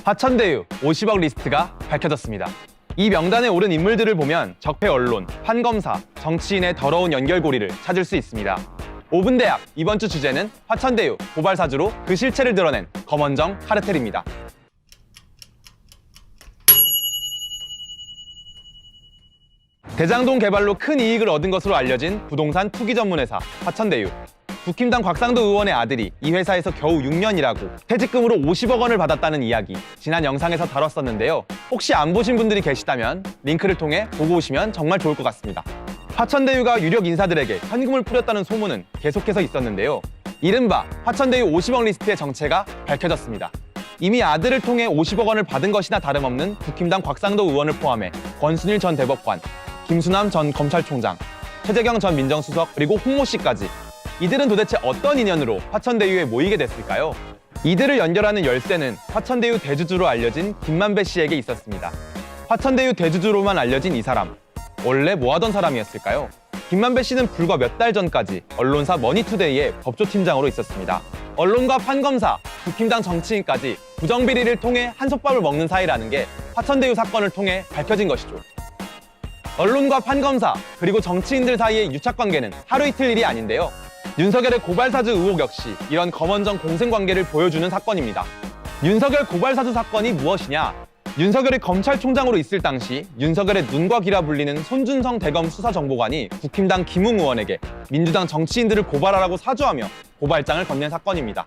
화천대유 50억 리스트가 밝혀졌습니다. 이 명단에 오른 인물들을 보면 적폐 언론, 판검사, 정치인의 더러운 연결고리를 찾을 수 있습니다. 5분 대학 이번 주 주제는 화천대유 고발 사주로 그 실체를 드러낸 검언정 카르텔입니다. 대장동 개발로 큰 이익을 얻은 것으로 알려진 부동산 투기 전문회사 화천대유. 국힘당 곽상도 의원의 아들이 이 회사에서 겨우 6년 일하고 퇴직금으로 50억 원을 받았다는 이야기 지난 영상에서 다뤘었는데요. 혹시 안 보신 분들이 계시다면 링크를 통해 보고 오시면 정말 좋을 것 같습니다. 화천대유가 유력 인사들에게 현금을 뿌렸다는 소문은 계속해서 있었는데요. 이른바 화천대유 50억 리스트의 정체가 밝혀졌습니다. 이미 아들을 통해 50억 원을 받은 것이나 다름없는 국힘당 곽상도 의원을 포함해 권순일 전 대법관, 김수남 전 검찰총장, 최재경 전 민정수석 그리고 홍모 씨까지 이들은 도대체 어떤 인연으로 화천대유에 모이게 됐을까요? 이들을 연결하는 열쇠는 화천대유 대주주로 알려진 김만배 씨에게 있었습니다. 화천대유 대주주로만 알려진 이 사람, 원래 뭐 하던 사람이었을까요? 김만배 씨는 불과 몇 달 전까지 언론사 머니투데이의 법조팀장으로 있었습니다. 언론과 판검사, 국힘당 정치인까지 부정비리를 통해 한솥밥을 먹는 사이라는 게 화천대유 사건을 통해 밝혀진 것이죠. 언론과 판검사, 그리고 정치인들 사이의 유착관계는 하루 이틀 일이 아닌데요. 윤석열의 고발사주 의혹 역시 이런 검언정 공생관계를 보여주는 사건입니다. 윤석열 고발사주 사건이 무엇이냐? 윤석열이 검찰총장으로 있을 당시 윤석열의 눈과 귀라 불리는 손준성 대검 수사정보관이 국힘당 김웅 의원에게 민주당 정치인들을 고발하라고 사주하며 고발장을 건넨 사건입니다.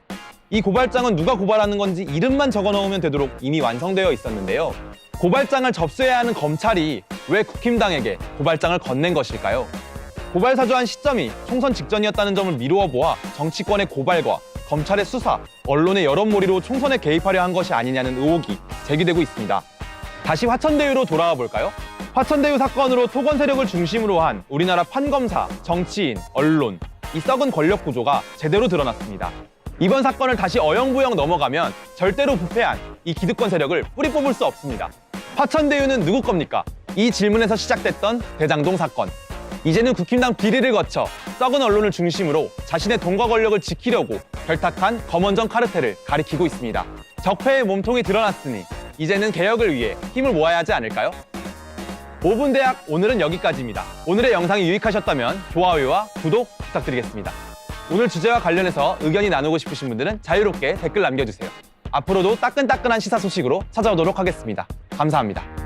이 고발장은 누가 고발하는 건지 이름만 적어넣으면 되도록 이미 완성되어 있었는데요. 고발장을 접수해야 하는 검찰이 왜 국힘당에게 고발장을 건넨 것일까요? 고발 사주한 시점이 총선 직전이었다는 점을 미루어 보아 정치권의 고발과 검찰의 수사, 언론의 여론몰이로 총선에 개입하려 한 것이 아니냐는 의혹이 제기되고 있습니다. 다시 화천대유로 돌아와 볼까요? 화천대유 사건으로 토건 세력을 중심으로 한 우리나라 판검사, 정치인, 언론, 이 썩은 권력 구조가 제대로 드러났습니다. 이번 사건을 다시 어영부영 넘어가면 절대로 부패한 이 기득권 세력을 뿌리 뽑을 수 없습니다. 화천대유는 누구 겁니까? 이 질문에서 시작됐던 대장동 사건. 이제는 국힘당 비리를 거쳐 썩은 언론을 중심으로 자신의 돈과 권력을 지키려고 결탁한 검언정 카르텔을 가리키고 있습니다. 적폐의 몸통이 드러났으니 이제는 개혁을 위해 힘을 모아야 하지 않을까요? 5분 대학 오늘은 여기까지입니다. 오늘의 영상이 유익하셨다면 좋아요와 구독 부탁드리겠습니다. 오늘 주제와 관련해서 의견이 나누고 싶으신 분들은 자유롭게 댓글 남겨주세요. 앞으로도 따끈따끈한 시사 소식으로 찾아오도록 하겠습니다. 감사합니다.